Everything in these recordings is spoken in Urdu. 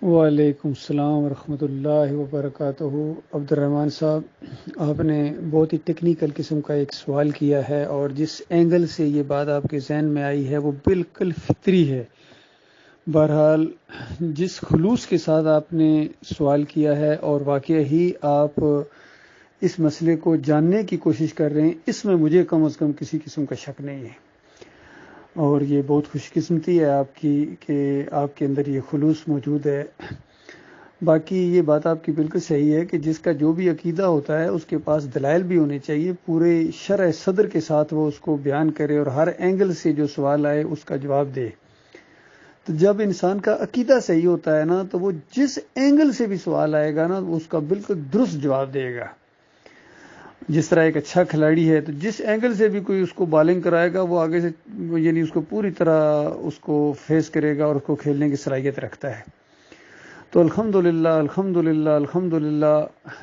وعلیکم السلام ورحمۃ اللہ وبرکاتہ۔ عبد الرحمن صاحب، آپ نے بہت ہی ٹیکنیکل قسم کا ایک سوال کیا ہے، اور جس اینگل سے یہ بات آپ کے ذہن میں آئی ہے وہ بالکل فطری ہے۔ بہرحال جس خلوص کے ساتھ آپ نے سوال کیا ہے، اور واقعہ ہی آپ اس مسئلے کو جاننے کی کوشش کر رہے ہیں، اس میں مجھے کم از کم کسی قسم کا شک نہیں ہے، اور یہ بہت خوش قسمتی ہے آپ کی کہ آپ کے اندر یہ خلوص موجود ہے۔ باقی یہ بات آپ کی بالکل صحیح ہے کہ جس کا جو بھی عقیدہ ہوتا ہے اس کے پاس دلائل بھی ہونے چاہیے، پورے شرح صدر کے ساتھ وہ اس کو بیان کرے اور ہر اینگل سے جو سوال آئے اس کا جواب دے۔ تو جب انسان کا عقیدہ صحیح ہوتا ہے نا، تو وہ جس اینگل سے بھی سوال آئے گا نا، اس کا بالکل درست جواب دے گا۔ جس طرح ایک اچھا کھلاڑی ہے تو جس اینگل سے بھی کوئی اس کو بالنگ کرائے گا، وہ آگے سے یعنی اس کو پوری طرح اس کو فیس کرے گا اور اس کو کھیلنے کی صلاحیت رکھتا ہے۔ تو الحمدللہ الحمدللہ الحمدللہ،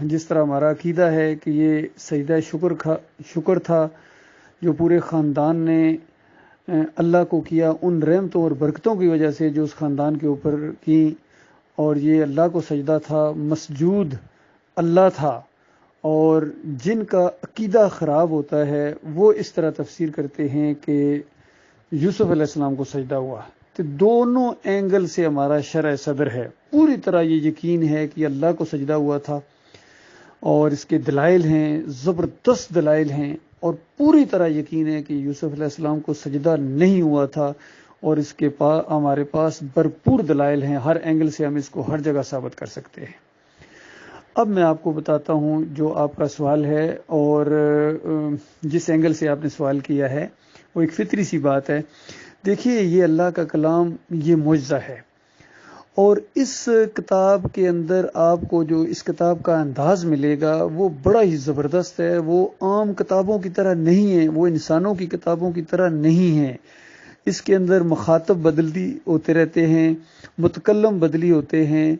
جس طرح ہمارا عقیدہ ہے کہ یہ سجدہ شکر تھا جو پورے خاندان نے اللہ کو کیا، ان رحمتوں اور برکتوں کی وجہ سے جو اس خاندان کے اوپر کی، اور یہ اللہ کو سجدہ تھا، مسجود اللہ تھا، اور جن کا عقیدہ خراب ہوتا ہے وہ اس طرح تفسیر کرتے ہیں کہ یوسف علیہ السلام کو سجدہ ہوا۔ تو دونوں اینگل سے ہمارا شرح صدر ہے، پوری طرح یہ یقین ہے کہ اللہ کو سجدہ ہوا تھا، اور اس کے دلائل ہیں، زبردست دلائل ہیں، اور پوری طرح یقین ہے کہ یوسف علیہ السلام کو سجدہ نہیں ہوا تھا، اور اس کے پاس ہمارے پاس بھرپور دلائل ہیں، ہر اینگل سے ہم اس کو ہر جگہ ثابت کر سکتے ہیں۔ اب میں آپ کو بتاتا ہوں جو آپ کا سوال ہے، اور جس اینگل سے آپ نے سوال کیا ہے وہ ایک فطری سی بات ہے۔ دیکھیے، یہ اللہ کا کلام، یہ معجزہ ہے، اور اس کتاب کے اندر آپ کو جو اس کتاب کا انداز ملے گا وہ بڑا ہی زبردست ہے۔ وہ عام کتابوں کی طرح نہیں ہے، وہ انسانوں کی کتابوں کی طرح نہیں ہے۔ اس کے اندر مخاطب بدلتی ہوتے رہتے ہیں، متکلم بدلی ہوتے ہیں،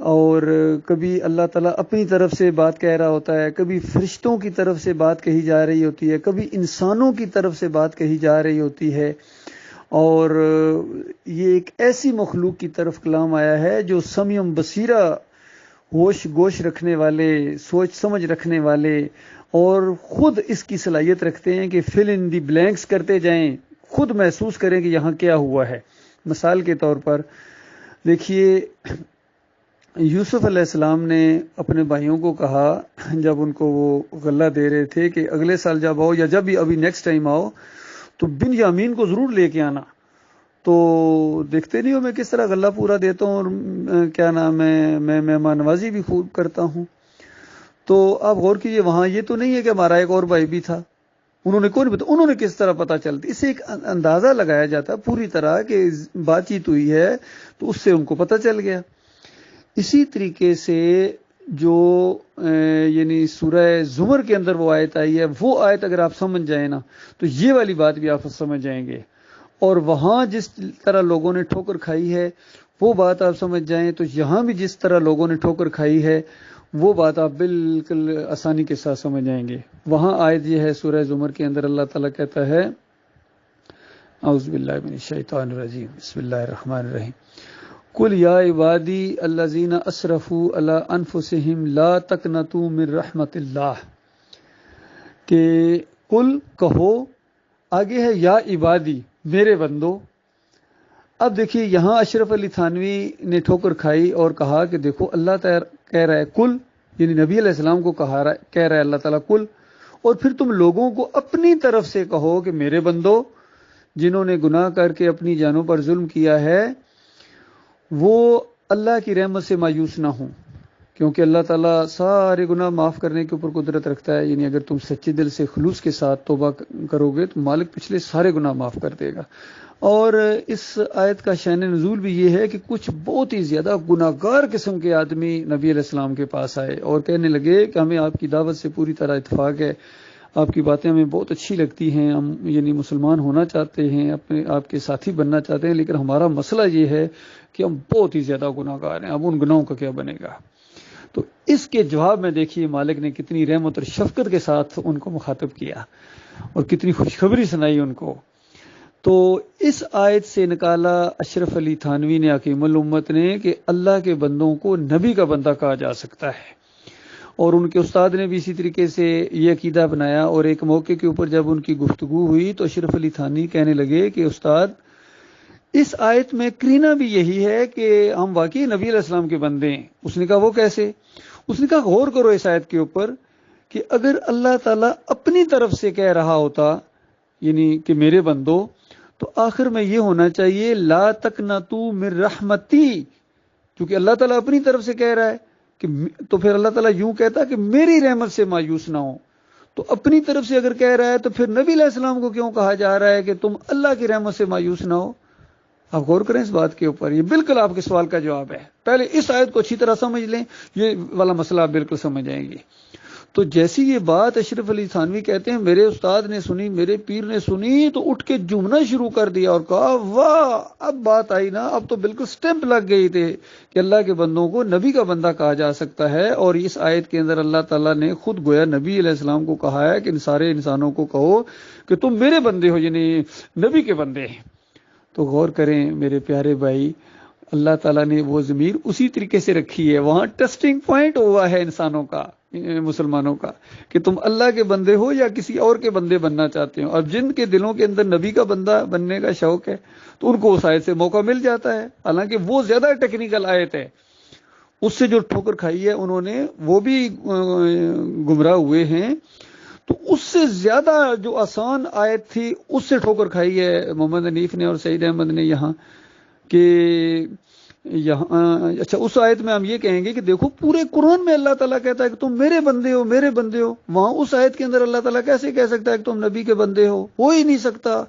اور کبھی اللہ تعالیٰ اپنی طرف سے بات کہہ رہا ہوتا ہے، کبھی فرشتوں کی طرف سے بات کہی جا رہی ہوتی ہے، کبھی انسانوں کی طرف سے بات کہی جا رہی ہوتی ہے، اور یہ ایک ایسی مخلوق کی طرف کلام آیا ہے جو سمیع بصیرہ، ہوش گوش رکھنے والے، سوچ سمجھ رکھنے والے، اور خود اس کی صلاحیت رکھتے ہیں کہ فل ان دی بلینکس کرتے جائیں، خود محسوس کریں کہ یہاں کیا ہوا ہے۔ مثال کے طور پر دیکھیے، یوسف علیہ السلام نے اپنے بھائیوں کو کہا جب ان کو وہ غلہ دے رہے تھے کہ اگلے سال جب آؤ، یا جب بھی ابھی نیکسٹ ٹائم آؤ، تو بن یامین کو ضرور لے کے آنا۔ تو دیکھتے نہیں ہو میں کس طرح غلہ پورا دیتا ہوں، اور کیا نام ہے، میں مہمان نوازی بھی خوب کرتا ہوں۔ تو آپ غور کیجئے، وہاں یہ تو نہیں ہے کہ ہمارا ایک اور بھائی بھی تھا، انہوں نے کون بتا، انہوں نے کس طرح پتہ چلتی، اس سے ایک اندازہ لگایا جاتا پوری طرح کہ بات چیت ہوئی ہے، تو اس سے ان کو پتہ چل گیا۔ اسی طریقے سے جو یعنی سورہ زمر کے اندر وہ آیت آئی ہے، وہ آیت اگر آپ سمجھ جائیں نا، تو یہ والی بات بھی آپ سمجھ جائیں گے، اور وہاں جس طرح لوگوں نے ٹھوکر کھائی ہے وہ بات آپ سمجھ جائیں، تو یہاں بھی جس طرح لوگوں نے ٹھوکر کھائی ہے وہ بات آپ بالکل آسانی کے ساتھ سمجھ جائیں گے۔ وہاں آیت یہ ہے سورہ زمر کے اندر، اللہ تعالیٰ کہتا ہے، اعوذ باللہ من الشیطان الرجیم، بسم اللہ الرحمن الرحیم، قل یا عبادی الذین اسرفوا علی انفسہم لا تقنطوا من رحمت اللہ، کہ قل کہو، آگے ہے یا عبادی، میرے بندو۔ اب دیکھیے یہاں اشرف علی تھانوی نے ٹھوکر کھائی اور کہا کہ دیکھو اللہ تعالیٰ کہہ رہا ہے کل، یعنی نبی علیہ السلام کو کہہ رہا ہے اللہ تعالیٰ کل، اور پھر تم لوگوں کو اپنی طرف سے کہو کہ میرے بندو، جنہوں نے گناہ کر کے اپنی جانوں پر ظلم کیا ہے وہ اللہ کی رحمت سے مایوس نہ ہوں، کیونکہ اللہ تعالیٰ سارے گناہ معاف کرنے کے اوپر قدرت رکھتا ہے۔ یعنی اگر تم سچے دل سے خلوص کے ساتھ توبہ کرو گے تو مالک پچھلے سارے گناہ معاف کر دے گا۔ اور اس آیت کا شأن نزول بھی یہ ہے کہ کچھ بہت ہی زیادہ گناہگار قسم کے آدمی نبی علیہ السلام کے پاس آئے اور کہنے لگے کہ ہمیں آپ کی دعوت سے پوری طرح اتفاق ہے، آپ کی باتیں ہمیں بہت اچھی لگتی ہیں، ہم یعنی مسلمان ہونا چاہتے ہیں، اپنے آپ کے ساتھی بننا چاہتے ہیں، لیکن ہمارا مسئلہ یہ ہے کہ ہم بہت ہی زیادہ گناہگار ہیں، اب ان گناہوں کا کیا بنے گا۔ تو اس کے جواب میں دیکھیے مالک نے کتنی رحمت اور شفقت کے ساتھ ان کو مخاطب کیا اور کتنی خوشخبری سنائی ان کو۔ تو اس آیت سے نکالا اشرف علی تھانوی نے حکیم الامت نے کہ اللہ کے بندوں کو نبی کا بندہ کہا جا سکتا ہے، اور ان کے استاد نے بھی اسی طریقے سے یہ عقیدہ بنایا۔ اور ایک موقع کے اوپر جب ان کی گفتگو ہوئی تو اشرف علی تھانوی کہنے لگے کہ استاد، اس آیت میں کرینہ بھی یہی ہے کہ ہم واقعی نبی علیہ السلام کے بندے ہیں۔ اس نے کہا وہ کیسے؟ اس نے کہا غور کرو اس آیت کے اوپر کہ اگر اللہ تعالیٰ اپنی طرف سے کہہ رہا ہوتا یعنی کہ میرے بندو، تو آخر میں یہ ہونا چاہیے لا تقنطوا من رحمتی، کیونکہ اللہ تعالیٰ اپنی طرف سے کہہ رہا ہے کہ تو پھر اللہ تعالیٰ یوں کہتا کہ میری رحمت سے مایوس نہ ہو۔ تو اپنی طرف سے اگر کہہ رہا ہے تو پھر نبی علیہ السلام کو کیوں کہا جا رہا ہے کہ تم اللہ کی رحمت سے مایوس نہ ہو؟ آپ غور کریں اس بات کے اوپر، یہ بالکل آپ کے سوال کا جواب ہے۔ پہلے اس آیت کو اچھی طرح سمجھ لیں، یہ والا مسئلہ آپ بالکل سمجھ جائیں گے۔ تو جیسی یہ بات اشرف علی تھانوی کہتے ہیں میرے استاد نے سنی، میرے پیر نے سنی، تو اٹھ کے جھومنا شروع کر دیا اور کہا واہ، اب بات آئی نا، اب تو بالکل سٹیمپ لگ گئی تھے کہ اللہ کے بندوں کو نبی کا بندہ کہا جا سکتا ہے۔ اور اس آیت کے اندر اللہ تعالیٰ نے خود گویا نبی علیہ السلام کو کہا ہے کہ ان سارے انسانوں کو کہو کہ تم میرے بندے ہو، یعنی نبی کے بندے ہیں۔ تو غور کریں میرے پیارے بھائی، اللہ تعالیٰ نے وہ ضمیر اسی طریقے سے رکھی ہے، وہاں ٹیسٹنگ پوائنٹ ہوا ہے انسانوں کا، مسلمانوں کا، کہ تم اللہ کے بندے ہو یا کسی اور کے بندے بننا چاہتے ہو۔ اور جن کے دلوں کے اندر نبی کا بندہ بننے کا شوق ہے تو ان کو اس آیت سے موقع مل جاتا ہے، حالانکہ وہ زیادہ ٹیکنیکل آیت ہے، اس سے جو ٹھوکر کھائی ہے انہوں نے وہ بھی گمراہ ہوئے ہیں۔ تو اس سے زیادہ جو آسان آیت تھی اس سے ٹھوکر کھائی ہے محمد حنیف نے اور سعید احمد نے یہاں، کہ یہاں اچھا اس آیت میں ہم یہ کہیں گے کہ دیکھو پورے قرآن میں اللہ تعالیٰ کہتا ہے کہ تم میرے بندے ہو، میرے بندے ہو، وہاں اس آیت کے اندر اللہ تعالیٰ کیسے کہہ سکتا ہے کہ تم نبی کے بندے ہو؟ ہو ہی نہیں سکتا،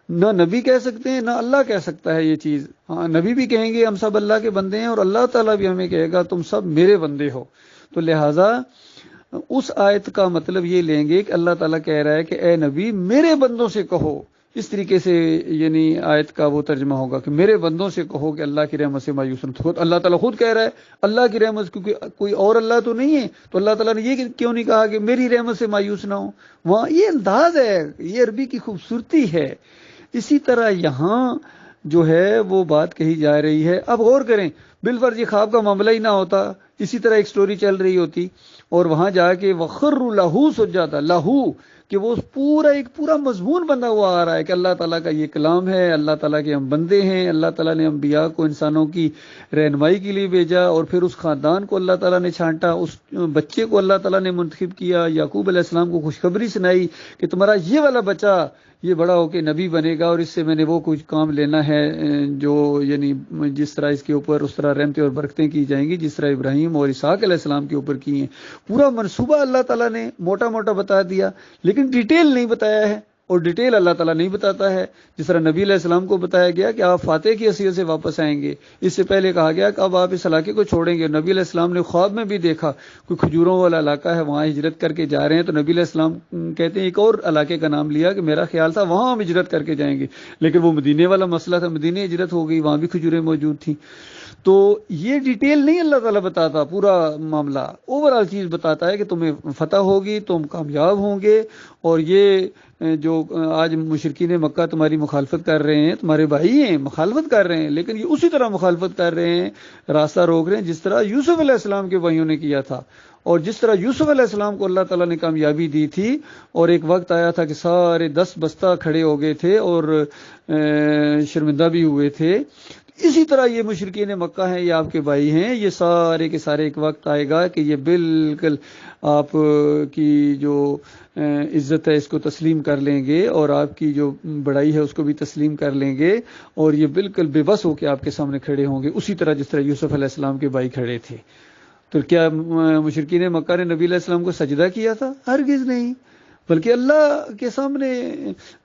نہ نبی کہہ سکتے ہیں نہ اللہ کہہ سکتا ہے یہ چیز۔ ہاں نبی بھی کہیں گے ہم سب اللہ کے بندے ہیں، اور اللہ تعالیٰ بھی ہمیں کہے گا تم سب میرے بندے ہو۔ تو لہٰذا اس آیت کا مطلب یہ لیں گے کہ اللہ تعالیٰ کہہ رہا ہے کہ اے نبی میرے بندوں سے کہو، اس طریقے سے یعنی آیت کا وہ ترجمہ ہوگا کہ میرے بندوں سے کہو کہ اللہ کی رحمت سے مایوس نہ ہو۔ اللہ تعالیٰ خود کہہ رہا ہے اللہ کی رحمت، کیونکہ کوئی اور اللہ تو نہیں ہے، تو اللہ تعالیٰ نے یہ کیوں نہیں کہا کہ میری رحمت سے مایوس نہ ہو؟ وہاں یہ انداز ہے، یہ عربی کی خوبصورتی ہے۔ اسی طرح یہاں جو ہے وہ بات کہی جا رہی ہے۔ اب غور کریں، بالفرض یہ خواب کا معاملہ ہی نہ ہوتا، اسی طرح ایک سٹوری چل رہی ہوتی اور وہاں جا کے وَخَرُّوا لَهُ سُجَّدًا، لہو کہ وہ ایک پورا مضمون بندہ ہوا آ رہا ہے کہ اللہ تعالیٰ کا یہ کلام ہے، اللہ تعالیٰ کے ہم بندے ہیں، اللہ تعالیٰ نے انبیاء کو انسانوں کی رہنمائی کے لیے بھیجا، اور پھر اس خاندان کو اللہ تعالیٰ نے چھانٹا، اس بچے کو اللہ تعالیٰ نے منتخب کیا، یعقوب علیہ السلام کو خوشخبری سنائی کہ تمہارا یہ والا بچہ یہ بڑا ہو کے نبی بنے گا، اور اس سے میں نے وہ کچھ کام لینا ہے جو یعنی جس طرح اس کے اوپر اس طرح رحمتیں اور برکتیں کی جائیں گی جس طرح ابراہیم اور اسحاق علیہ السلام کے اوپر کی ہیں۔ پورا منصوبہ اللہ تعالیٰ نے موٹا موٹا بتا دیا، لیکن ڈیٹیل نہیں بتایا ہے، اور ڈیٹیل اللہ تعالیٰ نہیں بتاتا ہے۔ جس طرح نبی علیہ السلام کو بتایا گیا کہ آپ فاتح کی حیثیت سے واپس آئیں گے، اس سے پہلے کہا گیا کہ اب آپ اس علاقے کو چھوڑیں گے۔ نبی علیہ السلام نے خواب میں بھی دیکھا کوئی کھجوروں والا علاقہ ہے، وہاں ہجرت کر کے جا رہے ہیں، تو نبی علیہ السلام کہتے ہیں ایک اور علاقے کا نام لیا کہ میرا خیال تھا وہاں ہم ہجرت کر کے جائیں گے، لیکن وہ مدینے والا مسئلہ تھا، مدینے ہجرت ہو گئی، وہاں بھی کھجوریں موجود تھیں۔ تو یہ ڈیٹیل نہیں اللہ تعالیٰ بتاتا، پورا معاملہ اوورآل چیز بتاتا ہے کہ تمہیں فتح ہوگی، تم کامیاب ہوں گے، اور یہ جو آج مشرکین مکہ تمہاری مخالفت کر رہے ہیں، تمہارے بھائی ہیں، مخالفت کر رہے ہیں، لیکن یہ اسی طرح مخالفت کر رہے ہیں، راستہ روک رہے ہیں جس طرح یوسف علیہ السلام کے بھائیوں نے کیا تھا، اور جس طرح یوسف علیہ السلام کو اللہ تعالیٰ نے کامیابی دی تھی، اور ایک وقت آیا تھا کہ سارے 10 بستہ کھڑے ہو گئے تھے اور شرمندہ بھی ہوئے تھے۔ اسی طرح یہ مشرکین مکہ ہیں، یہ آپ کے بھائی ہیں، یہ سارے کے سارے ایک وقت آئے گا کہ یہ بالکل آپ کی جو عزت ہے اس کو تسلیم کر لیں گے، اور آپ کی جو بڑائی ہے اس کو بھی تسلیم کر لیں گے، اور یہ بالکل بے بس ہو کے آپ کے سامنے کھڑے ہوں گے، اسی طرح جس طرح یوسف علیہ السلام کے بھائی کھڑے تھے۔ تو کیا مشرکین مکہ نے نبی علیہ السلام کو سجدہ کیا تھا؟ ہرگز نہیں، بلکہ اللہ کے سامنے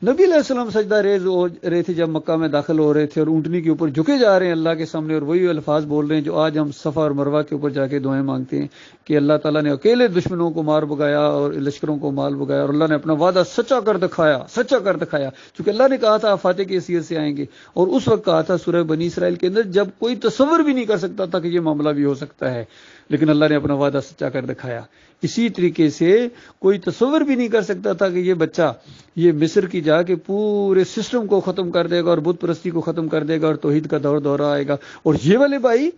نبی علیہ السلام سجدہ ریز ہو رہے تھے جب مکہ میں داخل ہو رہے تھے، اور اونٹنی کے اوپر جھکے جا رہے ہیں اللہ کے سامنے، اور وہی الفاظ بول رہے ہیں جو آج ہم صفا اور مروہ کے اوپر جا کے دعائیں مانگتے ہیں کہ اللہ تعالیٰ نے اکیلے دشمنوں کو مار بگایا اور لشکروں کو مال بگایا، اور اللہ نے اپنا وعدہ سچا کر دکھایا، چونکہ اللہ نے کہا تھا آپ فاتح کی حیثیت سے آئیں گے، اور اس وقت کہا تھا سورہ بنی اسرائیل کے اندر جب کوئی تصور بھی نہیں کر سکتا تھا کہ یہ معاملہ بھی ہو سکتا ہے، لیکن اللہ نے اپنا وعدہ سچا کر دکھایا۔ اسی طریقے سے کوئی تصور بھی نہیں کر سکتا تھا کہ یہ بچہ یہ مصر کی جا کے پورے سسٹم کو ختم کر دے گا اور بت پرستی کو ختم کر دے گا اور توحید کا دورہ آئے گا. اور یہ والے بھائی،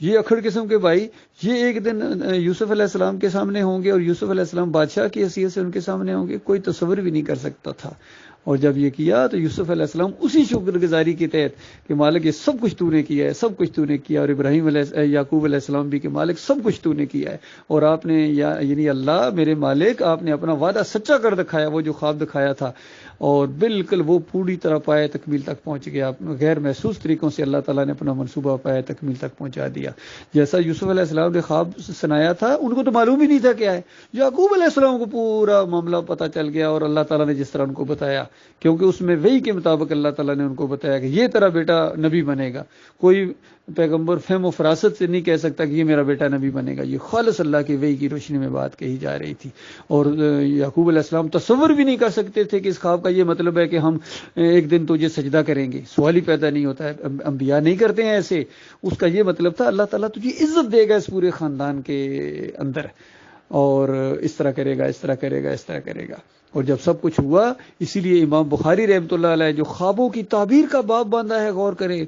یہ اکھڑ قسم کے بھائی، یہ ایک دن یوسف علیہ السلام کے سامنے ہوں گے اور یوسف علیہ السلام بادشاہ کی حیثیت سے ان کے سامنے ہوں گے. کوئی تصور بھی نہیں کر سکتا تھا. اور جب یہ کیا تو یوسف علیہ السلام اسی شکر گزاری کے تحت کہ مالک یہ سب کچھ تو نے کیا ہے، سب کچھ تو نے کیا، اور ابراہیم یعقوب علیہ السلام بھی کہ مالک سب کچھ تو نے کیا ہے، اور آپ نے یعنی اللہ میرے مالک آپ نے اپنا وعدہ سچا کر دکھایا، وہ جو خواب دکھایا تھا، اور بالکل وہ پوری طرح پائے تکمیل تک پہنچ گیا. غیر محسوس طریقوں سے اللہ تعالیٰ نے اپنا منصوبہ پائے تکمیل تک پہنچا دیا. جیسا یوسف علیہ السلام نے خواب سنایا تھا ان کو تو معلوم ہی نہیں تھا کیا ہے. یعقوب علیہ السلام کو پورا معاملہ پتہ چل گیا، اور اللہ تعالیٰ نے جس طرح ان کو بتایا، کیونکہ اس میں وحی کے مطابق اللہ تعالیٰ نے ان کو بتایا کہ یہ تیرا بیٹا نبی بنے گا. کوئی پیغمبر فہم و فراست سے نہیں کہہ سکتا کہ یہ میرا بیٹا نبی بنے گا. یہ خالص اللہ کی وحی کی روشنی میں بات کہی جا رہی تھی. اور یعقوب علیہ السلام تصور بھی نہیں کر سکتے تھے کہ اس خواب کا یہ مطلب ہے کہ ہم ایک دن تجھے سجدہ کریں گے. سوال ہی پیدا نہیں ہوتا ہے، انبیاء نہیں کرتے ہیں ایسے. اس کا یہ مطلب تھا اللہ تعالیٰ تجھے عزت دے گا اس پورے خاندان کے اندر، اور اس طرح کرے گا، اس طرح کرے گا، اس طرح کرے گا. اور جب سب کچھ ہوا، اسی لیے امام بخاری رحمۃ اللہ علیہ جو خوابوں کی تعبیر کا باب باندھا ہے، غور کریں،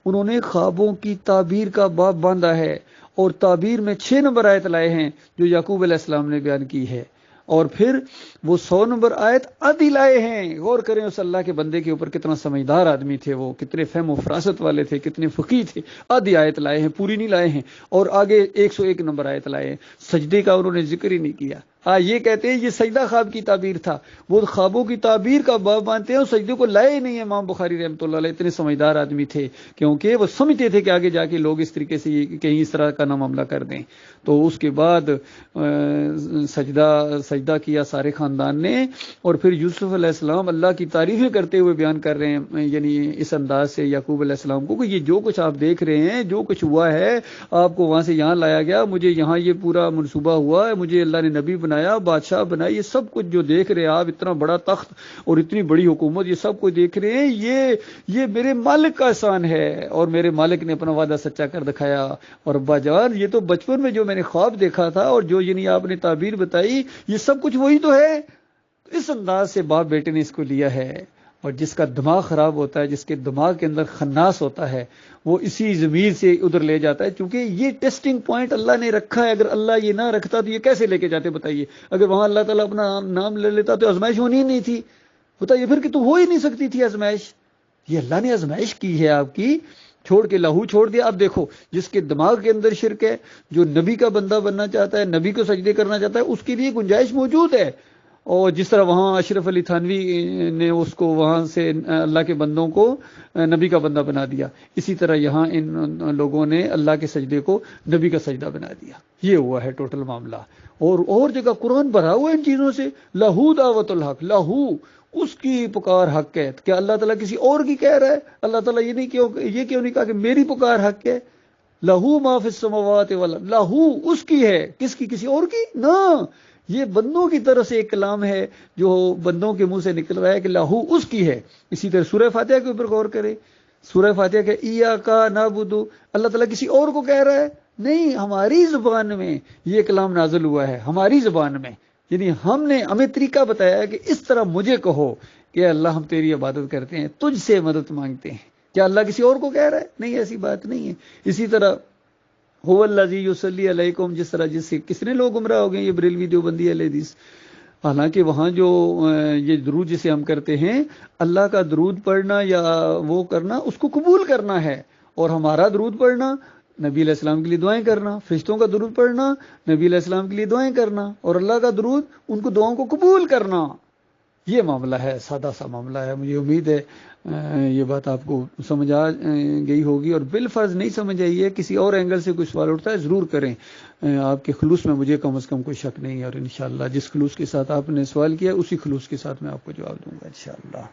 انہوں نے خوابوں کی تعبیر کا باب باندھا ہے، اور تعبیر میں 6 نمبر آیت لائے ہیں جو یعقوب علیہ السلام نے بیان کی ہے، اور پھر وہ 100 نمبر آیت آدھی لائے ہیں. غور کریں اس اللہ کے بندے کے اوپر کتنا سمجھدار آدمی تھے وہ، کتنے فہم و فراست والے تھے، کتنے فقیہ تھے. آدھی آیت لائے ہیں، پوری نہیں لائے ہیں، اور آگے 101 نمبر آیت لائے ہیں. سجدے کا انہوں نے ذکر ہی نہیں کیا. یہ کہتے ہیں یہ سجدہ خواب کی تعبیر تھا. وہ خوابوں کی تعبیر کا باب مانتے ہیں اور سجدے کو لائے ہی نہیں ہے. امام بخاری رحمۃ اللہ علیہ اتنے سمجھدار آدمی تھے، کیونکہ وہ سمجھتے تھے کہ آگے جا کے لوگ اس طریقے سے کہیں اس طرح کا نہ معاملہ کر دیں. تو اس کے بعد سجدہ کیا سارے خاندان نے، اور پھر یوسف علیہ السلام اللہ کی تعریفیں کرتے ہوئے بیان کر رہے ہیں، یعنی اس انداز سے یعقوب علیہ السلام کو کہ یہ جو کچھ آپ دیکھ رہے ہیں، جو کچھ ہوا ہے، آپ کو وہاں سے یہاں لایا گیا، مجھے یہاں یہ پورا منصوبہ ہوا ہے، مجھے اللہ نے نبی بنایا، بادشاہ بنایا، یہ سب کچھ جو دیکھ رہے ہیں آپ، اتنا بڑا تخت اور اتنی بڑی حکومت، یہ سب کچھ دیکھ رہے ہیں، یہ میرے مالک کا احسان ہے، اور میرے مالک نے اپنا وعدہ سچا کر دکھایا. اور ابا جان یہ تو بچپن میں جو میں نے خواب دیکھا تھا اور جو یعنی آپ نے تعبیر بتائی، یہ سب کچھ وہی تو ہے. اس انداز سے باپ بیٹے نے اس کو لیا ہے. اور جس کا دماغ خراب ہوتا ہے، جس کے دماغ کے اندر خناس ہوتا ہے، وہ اسی ضمیر سے ادھر لے جاتا ہے. کیونکہ یہ ٹیسٹنگ پوائنٹ اللہ نے رکھا ہے. اگر اللہ یہ نہ رکھتا تو یہ کیسے لے کے جاتے بتائیے؟ اگر وہاں اللہ تعالیٰ اپنا نام لے لیتا تو آزمائش ہونی ہی نہیں تھی. بتائیے پھر کہ تو ہو ہی نہیں سکتی تھی آزمائش. یہ اللہ نے آزمائش کی ہے آپ کی، چھوڑ کے لہو چھوڑ دیا. اب دیکھو جس کے دماغ کے اندر شرک ہے، جو نبی کا بندہ بننا چاہتا ہے، نبی کو سجدے کرنا چاہتا ہے، اس کے لیے گنجائش موجود ہے. اور جس طرح وہاں اشرف علی تھانوی نے اس کو وہاں سے اللہ کے بندوں کو نبی کا بندہ بنا دیا، اسی طرح یہاں ان لوگوں نے اللہ کے سجدے کو نبی کا سجدہ بنا دیا. یہ ہوا ہے ٹوٹل معاملہ. اور جگہ قرآن بھرا ہوا ہے ان چیزوں سے. لہو دعوت الحق، لہو اس کی پکار حق ہے. کیا اللہ تعالیٰ کسی اور کی کہہ رہا ہے؟ اللہ تعالیٰ یہ کیوں نہیں کہا کہ میری پکار حق ہے؟ لہو ما فی السماوات والارض، لہو اس کی ہے. کس کی؟ کسی اور کی نہ. یہ بندوں کی طرف سے ایک کلام ہے جو بندوں کے منہ سے نکل رہا ہے کہ لہو اس کی ہے. اسی طرح سورہ فاتحہ کے اوپر غور کرے. سورہ فاتحہ کہ ایاکا نعبدو، اللہ تعالیٰ کسی اور کو کہہ رہا ہے؟ نہیں، ہماری زبان میں یہ کلام نازل ہوا ہے، ہماری زبان میں. یعنی ہمیں طریقہ بتایا ہے کہ اس طرح مجھے کہو کہ اللہ ہم تیری عبادت کرتے ہیں، تجھ سے مدد مانگتے ہیں. کیا اللہ کسی اور کو کہہ رہا ہے؟ نہیں، ایسی بات نہیں ہے. اسی طرح هو الذی یصلی علیکم، جس طرح جس سے کتنے لوگ گمراہ ہو گئے، یہ بریلوی دیوبندی اہل حدیث. حالانکہ وہاں جو یہ درود جسے ہم کرتے ہیں، اللہ کا درود پڑھنا یا وہ کرنا اس کو قبول کرنا ہے، اور ہمارا درود پڑھنا نبی علیہ السلام کے لیے دعائیں کرنا، فرشتوں کا درود پڑھنا نبی علیہ السلام کے لیے دعائیں کرنا، اور اللہ کا درود ان کو دعاؤں کو قبول کرنا. یہ معاملہ ہے، سادہ سا معاملہ ہے. مجھے امید ہے یہ بات آپ کو سمجھ آ گئی ہوگی. اور بالفرض نہیں سمجھ آئی ہے، کسی اور اینگل سے کوئی سوال اٹھتا ہے ضرور کریں. آپ کے خلوص میں مجھے کم از کم کوئی شک نہیں ہے، اور انشاءاللہ جس خلوص کے ساتھ آپ نے سوال کیا اسی خلوص کے ساتھ میں آپ کو جواب دوں گا انشاءاللہ.